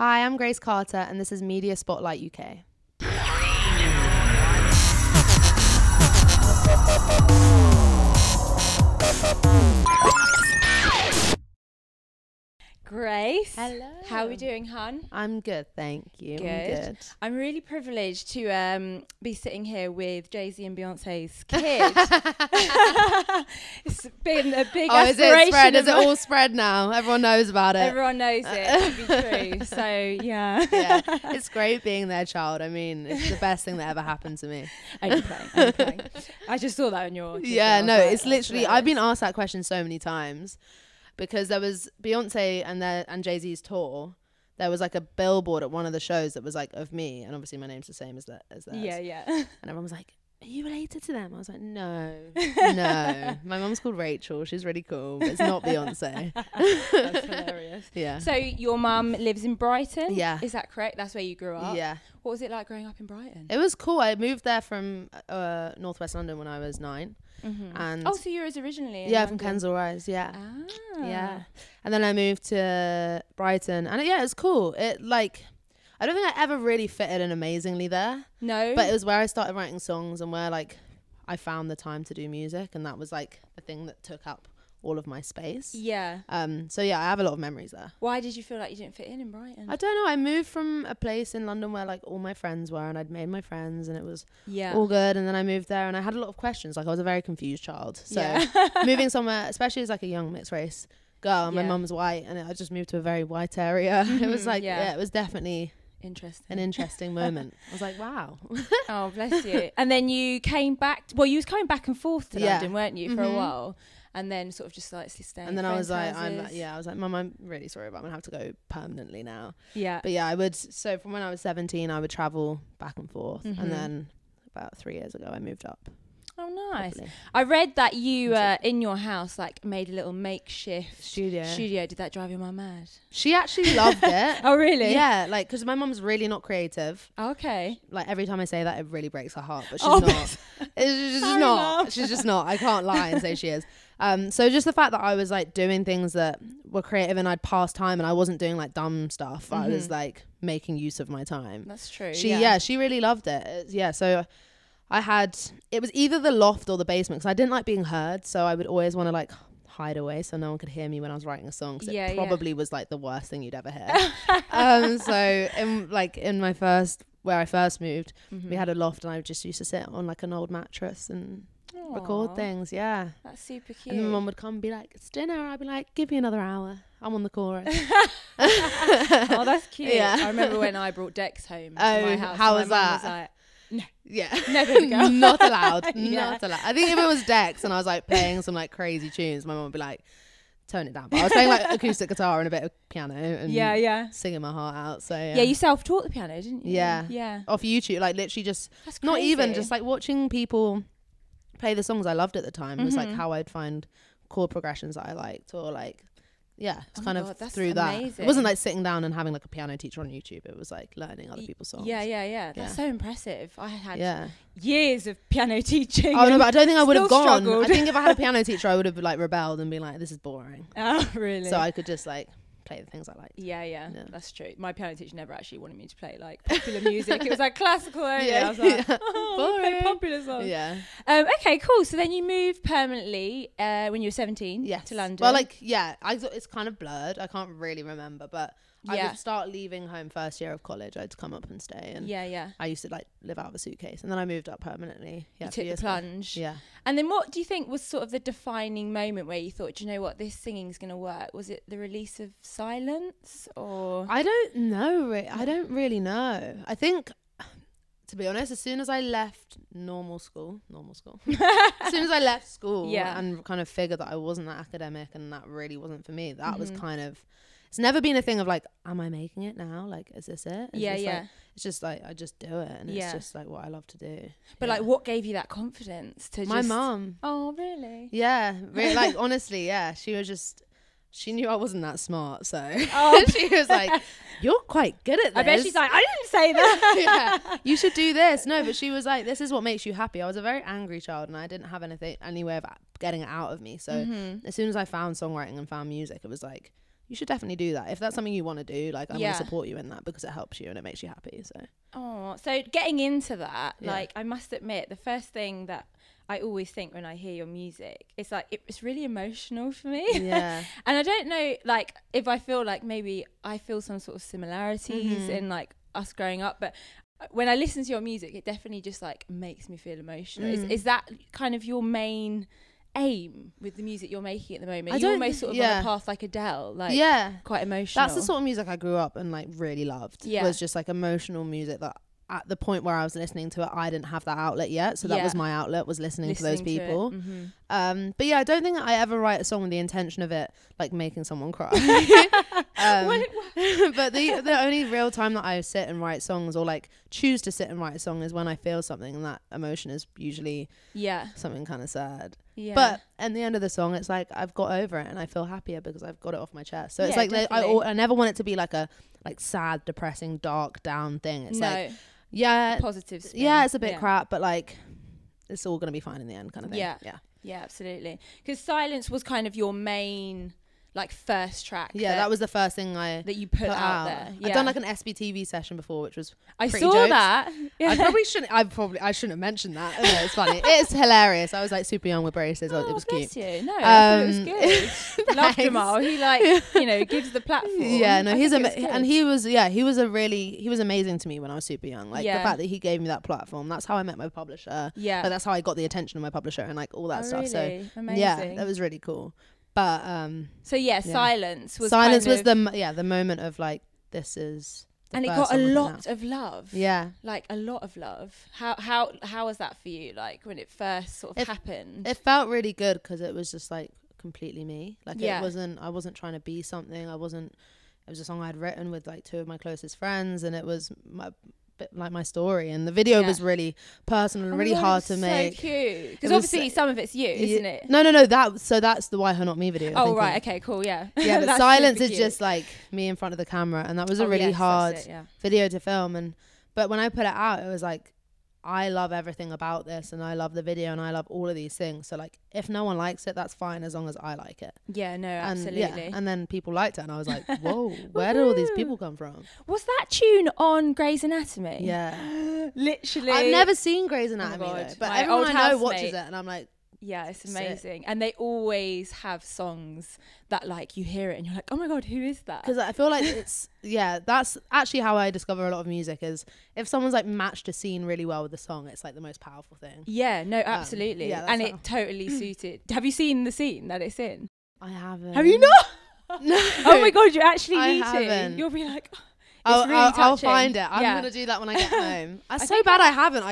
Hi, I'm Grace Carter, and this is Media Spotlight UK. Grace. Hello. How are we doing, hun? I'm good, thank you. Good. I'm good. I'm really privileged to be sitting here with JayZ and Beyoncé's kid. It's been a big aspiration. Is it spread? Is it all spread now? Everyone knows about it. Everyone knows it to be true. So, yeah. Yeah, it's great being their child. I mean, it's the best thing that ever happened to me. Only playing. I just saw that on your... Yeah, no, it's literally... I've been asked that question so many times. Because there was Beyoncé and JayZ's tour, there was like a billboard at one of the shows that was like of me, and obviously my name's the same as theirs. Yeah. And everyone was like, "Are you related to them?" I was like, "No, no. My mum's called Rachel. She's really cool, but it's not Beyoncé." That's hilarious. Yeah. So your mum lives in Brighton? Yeah. Is that correct? That's where you grew up? Yeah. What was it like growing up in Brighton? It was cool. I moved there from northwest London when I was 9. Mm-hmm. And so you was originally in from London. Kensal Rise, yeah. Ah. Yeah. And then I moved to Brighton, and it was cool. It like, I don't think I ever really fitted in amazingly there. No. But it was where I started writing songs and where like I found the time to do music, and that was like the thing that took up all of my space. Yeah. So yeah, I have a lot of memories there. Why did you feel like you didn't fit in Brighton? I don't know. I moved from a place in London where like all my friends were, and I'd made my friends, and it was all good. And then I moved there, and I had a lot of questions. Like I was a very confused child. So moving somewhere, especially as like a young mixed race girl, and my mum's white, and I just moved to a very white area. It was like, it was definitely an interesting moment. I was like, wow. Oh, bless you. And then you came back. Well, you was coming back and forth to London, weren't you, for a while? And then sort of just like staying. And then I was like, Mum, I'm really sorry, but I'm gonna have to go permanently now. Yeah. But yeah, I would. So from when I was 17, I would travel back and forth, and then about 3 years ago, I moved up. Oh, nice. Probably. I read that you in your house like made a little makeshift studio. Did that drive your mum mad? She actually loved it. Oh, really? Yeah, like because my mum's really not creative. Okay. Like every time I say that, it really breaks her heart, but she's not. She's just not. She's just not. I can't lie and say she is. So just the fact that I was like doing things that were creative and I'd pass time and I wasn't doing like dumb stuff. I was like making use of my time. That's true. She really loved it. So it was either the loft or the basement because I didn't like being heard. So I would always want to like hide away so no one could hear me when I was writing a song. Cause it probably was like the worst thing you'd ever hear. So where I first moved, we had a loft and I just used to sit on like an old mattress and record things. Yeah, that's super cute. And then my mum would come and be like, "It's dinner." I'd be like, "Give me another hour, I'm on the chorus." Oh, that's cute. Yeah. I remember when I brought Dex home to my house. How was that? Was like, no. Yeah. Never go. Not allowed. Not allowed. I think if it was Dex and I was like playing some like crazy tunes, my mum would be like, "Tone it down." But I was playing like acoustic guitar and a bit of piano and singing my heart out. So yeah, you self-taught the piano, didn't you? Yeah. Off YouTube, like literally just that's not crazy. even just like watching people play the songs I loved at the time. It was like how I'd find chord progressions that I liked, or like it's through amazing. that. It wasn't like sitting down and having like a piano teacher on YouTube. It was like learning other people's songs. Yeah. That's so impressive. I had years of piano teaching. Oh no, but I don't think I would have gone. Struggled. I think if I had a piano teacher, I would have like rebelled and been like, "This is boring." Oh, really? So I could just like play the things I liked. Yeah, that's true. My piano teacher never actually wanted me to play like popular music. It was like classical only. I was like, play popular songs. Yeah. Okay, cool. So then you moved permanently when you were 17 to London. Well, it's kind of blurred. I can't really remember, but I would start leaving home first year of college. I'd come up and stay, and I used to like live out of a suitcase, and then I moved up permanently. Yeah, you took the plunge. Yeah. And then what do you think was sort of the defining moment where you thought, do you know what, this singing's going to work? Was it the release of Silence, or? I don't know. I don't really know. I think, to be honest, as soon as I left normal school, as soon as I left school and kind of figured that I wasn't that academic and that really wasn't for me, that was kind of, it's never been a thing of like, am I making it now? Like, is this it? It's just like, I just do it, and it's just like what I love to do. But like, what gave you that confidence to my mum. Oh, really? Yeah. Like, honestly, yeah. She was just, she knew I wasn't that smart, so she was like, "You're quite good at this." I bet she's like, "I didn't say that." You should do this. No, but she was like, "This is what makes you happy." I was a very angry child, and I didn't have any way of getting it out of me. So as soon as I found songwriting and found music, it was like, you should definitely do that. If that's something you want to do, like I'm going to support you in that because it helps you and it makes you happy. So getting into that, like I must admit, the first thing that I always think when I hear your music, it's like it's really emotional for me. Yeah. And I don't know, like if I feel like maybe I feel some sort of similarities in like us growing up, but when I listen to your music, it definitely just like makes me feel emotional. Is that kind of your main aim with the music you're making at the moment? You're almost sort of on a path like Adele, like quite emotional. That's the sort of music I grew up and like really loved. Was just like emotional music that at the point where I was listening to it, I didn't have that outlet yet, so that was my outlet, was listening to those people. But yeah, I don't think I ever write a song with the intention of it like making someone cry. But the only real time that I sit and write songs, or like choose to sit and write a song, is when I feel something, and that emotion is usually something kind of sad. But at the end of the song, it's like I've got over it and I feel happier because I've got it off my chest. So it's like I never want it to be like a like sad, depressing, dark, down thing. It's like positive spin. It's a bit crap, but like it's all gonna be fine in the end, kind of thing. Yeah, absolutely. Because Silence was kind of your main like first track. That was the first thing that you put out there. I've done like an SBTV session before, which was I pretty saw jokes. that. I shouldn't have mentioned that. No, it's funny. It's hilarious. I was like super young with braces. It was cute. You. No, I thought it was good. Loved him all. He like gives the platform. Yeah, no, and he was amazing to me when I was super young. Like the fact that he gave me that platform. That's how I met my publisher. Yeah, like, that's how I got the attention of my publisher and like all that stuff. Really? So amazing. That was really cool. But Silence was the moment of like, this is the and it got a lot of love. Like a lot of love. How was that for you, like when it first sort of happened? It felt really good because it was just like completely me. Like I wasn't trying to be something. It was a song I'd written with like two of my closest friends, and it was like my story, and the video was really personal and really hard to make. So cute, because obviously some of it's you, isn't it? No, that's the Why Her Not Me video. Oh right, okay, cool, yeah. But Silence is just like me in front of the camera, and that was a really hard video to film. But when I put it out, it was like, I love everything about this, and I love the video, and I love all of these things. So like, if no one likes it, that's fine, as long as I like it. Yeah, no, absolutely. And then people liked it, and I was like, whoa, where did all these people come from? Was that tune on Grey's Anatomy? Yeah. Literally. I've never seen Grey's Anatomy, though, but everyone I know watches it, and I'm like, yeah, it's amazing. And they always have songs that like you hear it and you're like, oh my God, who is that? Because I feel like that's actually how I discover a lot of music, is if someone's like matched a scene really well with the song, it's like the most powerful thing. Yeah, no, absolutely. And it totally suited. Have you seen the scene that it's in? I haven't. Have you not? No. Oh my God, you actually need to. You'll be like, I'll find it. I'm going to do that when I get home. That's so bad I haven't.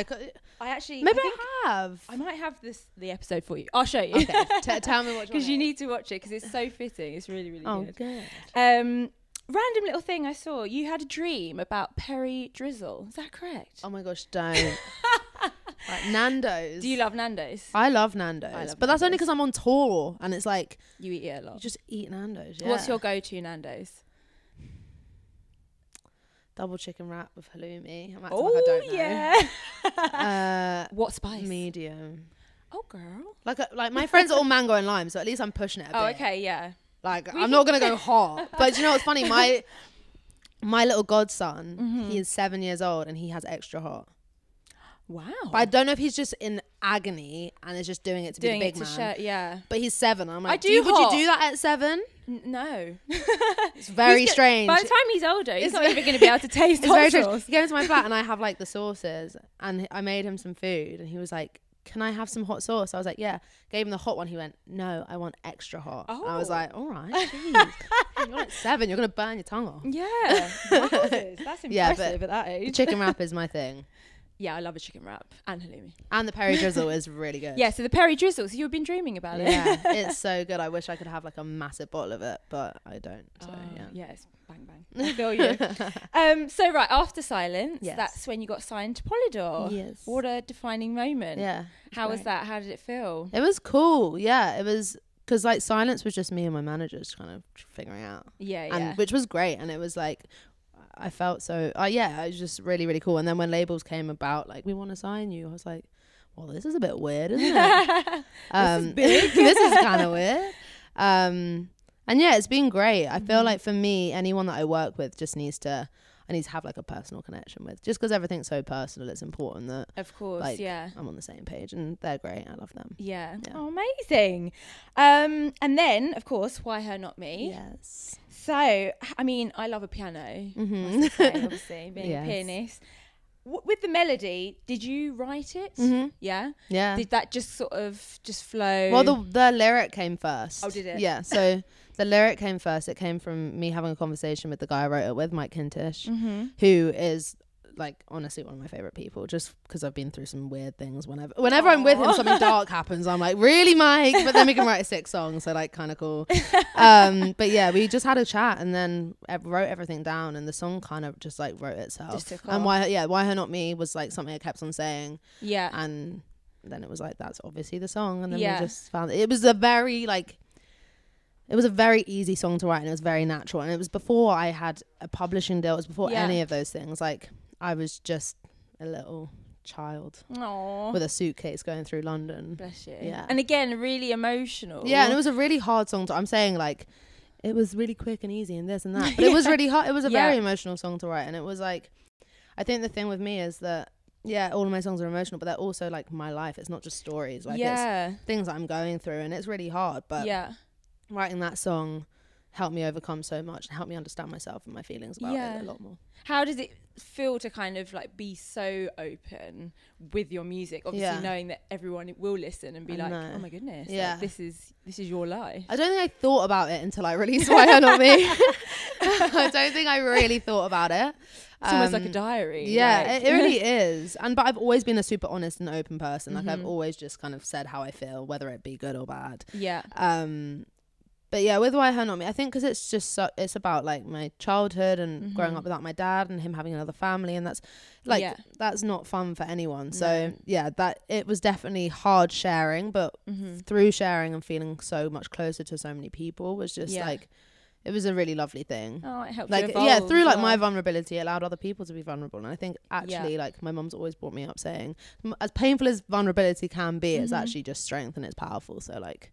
Maybe I have. I might have the episode for you. I'll show you. Okay. Tell me what because you need to watch it, because it's so fitting. It's really, really good. Good. Random little thing I saw. You had a dream about Perry Drizzle. Is that correct? Oh my gosh, don't. Like Nandos. Do you love Nandos? I love Nandos, but that's only because I'm on tour, and it's like you eat it a lot. You just eat Nandos. Yeah. What's your go-to Nandos? Double chicken wrap with halloumi. I'm acting like I don't know. Yeah. What spice? Medium. Oh, girl. Like my friends are all mango and lime, so at least I'm pushing it a bit. Oh, okay, yeah. Like I'm not gonna go hot, but you know what's funny? My little godson, he is 7 years old, and he has extra hot. Wow. But I don't know if he's just in agony and is just doing it to be the big man. Yeah. But he's 7. I'm like, would you do that at 7? No. It's very strange. By the time he's older, he's not even going to be able to taste hot sauce. He came into my flat and I have like the sauces, and I made him some food, and he was like, can I have some hot sauce? I was like, yeah. Gave him the hot one. He went, no, I want extra hot. Oh. I was like, all right, jeez. You're like 7. You're going to burn your tongue off. Yeah. That's impressive at that age. The chicken wrap is my thing. Yeah, I love a chicken wrap and halloumi. And the Perry Drizzle is really good. Yeah, so the Perry Drizzle. So you've been dreaming about it. Yeah, it's so good. I wish I could have like a massive bottle of it, but I don't. So yeah, it's bang bang. I feel you. So right after Silence, that's when you got signed to Polydor. Yes. What a defining moment. Yeah. How was that? How did it feel? It was cool. Yeah, it was, because like Silence was just me and my managers kind of figuring out. Yeah. And which was great, and it was like, I felt so, it was just really, really cool. And then when labels came about, like, we want to sign you, I was like, well, this is a bit weird, isn't it? This is big. This is kind of weird. And And yeah, it's been great. I feel like for me, anyone that I work with just I need to have like a personal connection with, just because everything's so personal. It's important that, of course, like, I'm on the same page, and they're great. I love them. Yeah. Oh, amazing. And then, of course, Why Her Not Me? Yes. So, I mean, I love a piano, must say, obviously, being a pianist. With the melody, did you write it? Yeah? Yeah. Did that just sort of just flow? Well, the lyric came first. Oh, did it? Yeah, so the lyric came first. It came from me having a conversation with the guy I wrote it with, Mike Kintish, who is, like, honestly one of my favourite people, just because I've been through some weird things. Whenever I'm with him, something dark happens. I'm like, really, Mike? But then we can write 6 songs, so, like, kind of cool. But yeah, we just had a chat and then wrote everything down, and the song kind of just, like, wrote itself. Just took and off. Why Her Not Me was, like, something I kept on saying. Yeah. And then it was like, that's obviously the song. And then we just found it was a very, like, it was a very easy song to write, and it was very natural. And it was before I had a publishing deal. It was before any of those things. Like, I was just a little child with a suitcase going through London. Bless you. Yeah. And again, really emotional. Yeah, and it was a really hard song I'm saying, like, it was really quick and easy and this and that. But it was really hard. It was a very emotional song to write. And it was like, I think the thing with me is that, yeah, all of my songs are emotional, but they're also, like, my life. It's not just stories. Like, it's things that I'm going through, and it's really hard. But writing that song helped me overcome so much and helped me understand myself and my feelings about it a lot more. How does it feel to kind of, like, be so open with your music, obviously knowing that everyone will listen and be like, oh my goodness, like, this is your life? I don't think I thought about it until I released Why Her Not Me. I don't think I really thought about it. It's almost like a diary. Yeah, like. it really is. But I've always been a super honest and open person. Like, I've always just kind of said how I feel, whether it be good or bad. Yeah. But yeah, with Why Her Not Me, I think because it's just it's about, like, my childhood and growing up without my dad and him having another family, and that's, like, that's not fun for anyone. So yeah, that it was definitely hard sharing, but through sharing and feeling so much closer to so many people was just like, it was a really lovely thing. Oh, it helped, like, you evolve. Yeah, through, like, my vulnerability, it allowed other people to be vulnerable. And I think actually, like, my mum's always brought me up saying, as painful as vulnerability can be, it's actually just strength, and it's powerful. So, like,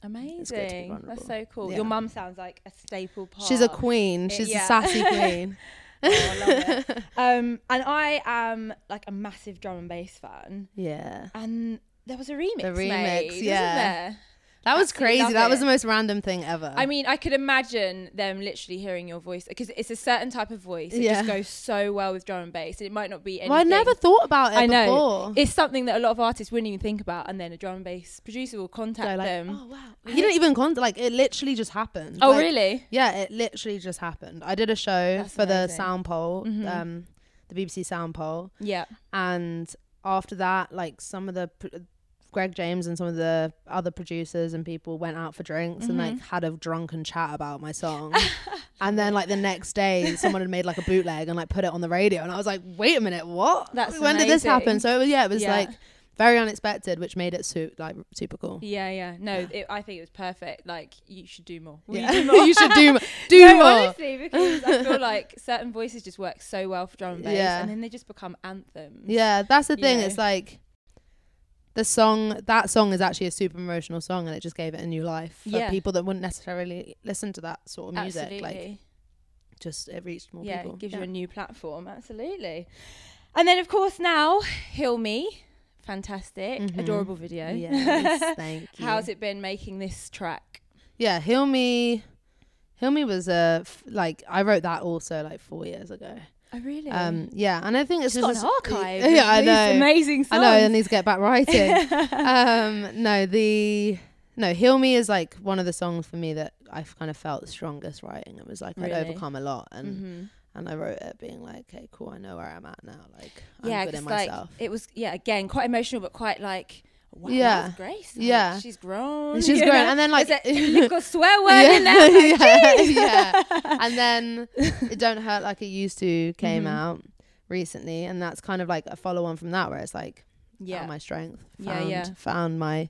amazing. That's so cool. Your mum sounds like a staple part. She's a queen. She's a sassy queen. Oh, I love it. And I am, like, a massive drum and bass fan. Yeah. And there was a remix. The remix, made, wasn't there? That was crazy. That was the most random thing ever. I mean, I could imagine them literally hearing your voice, because it's a certain type of voice that just goes so well with drum and bass. And it might not be anything. Well, I never thought about it before. It's something that a lot of artists wouldn't even think about, and then a drum and bass producer will contact them. Oh, wow. You didn't even contact, like, it literally just happened. Oh, like, really? Yeah, it literally just happened. I did a show for the sound poll, the BBC sound poll. Yeah. And after that, like, some of the... Greg James and some of the other producers and people went out for drinks and, like, had a drunken chat about my song. And then, like, the next day someone had made, like, a bootleg and, like, put it on the radio, and I was like, wait a minute, what? When did this happen? So it was like very unexpected, which made it super cool. No, I think it was perfect. Like, you should do more. You should do more. Honestly, because I feel like certain voices just work so well for drum and bass, and then they just become anthems. Yeah, that's the thing. It's like, that song is actually a super emotional song, and it just gave it a new life for people that wouldn't necessarily listen to that sort of music. Absolutely. Like, just it reached more people. It gives you a new platform. Absolutely. And then, of course, now Heal Me, fantastic, adorable video. Yes, thank you. How's it been making this track? Yeah, Heal Me was like, I wrote that also, like, 4 years ago. Oh, really? Yeah, and I think it's just an archive. Yeah, I know. Amazing songs. I know, I need to get back writing. Heal Me is, like, one of the songs for me that I've kind of felt the strongest writing. It was like, I'd overcome a lot, and I wrote it being like, okay, cool, I know where I'm at now. Like, I'm good in myself. Like, it was, again, quite emotional, but quite, like, wow, that's Grace. Like, she's grown. She's grown. And then, like, little swear word in there. Yeah. And then Don't Hurt Like It Used To came out recently. And that's kind of like a follow on from that, where it's like, found my strength. Found my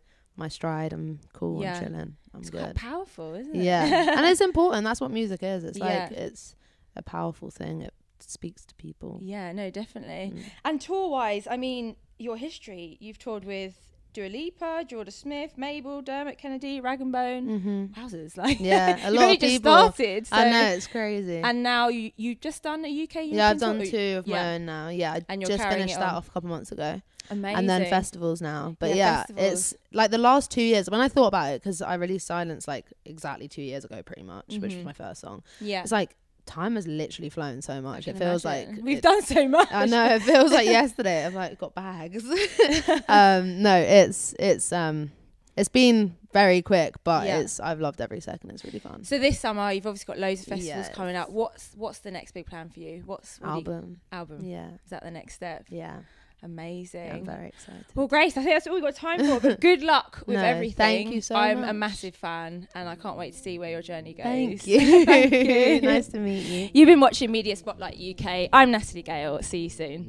stride. I'm cool. I'm chilling. It's quite powerful, isn't it? Yeah. And it's important. That's what music is. It's like, it's a powerful thing. It speaks to people. Yeah, no, definitely. And tour wise, I mean, your history, you've toured with Dua Lipa, Jordan Smith, Mabel, Dermot Kennedy, Rag and Bone. Wowzers, like yeah, a you've lot only of just people. started. So. I know, it's crazy. And now you've just done a UK European Yeah, I've done tour? 2 of my own now. Yeah, I and you're just finished that on. off a couple months ago. Amazing. And then festivals now. But festivals. it's like the last 2 years, when I thought about it, because I released Silence like exactly 2 years ago pretty much, which was my first song. Yeah. It's like time has literally flown so much. It feels imagine. like we've done so much. I know, it feels like yesterday. I've like got bags. No, it's been very quick, but I've loved every second. It's really fun. So this summer you've obviously got loads of festivals coming up. What's the next big plan for you? Album. Yeah. Is that the next step? Yeah. Amazing. Yeah, I'm very excited. Well, Grace, I think that's all we've got time for, but good luck with everything. Thank you so much. I'm a massive fan and I can't wait to see where your journey goes. Thank you. Thank you. Nice to meet you. You've been watching Media Spotlight UK. I'm Natalie Gayle. See you soon.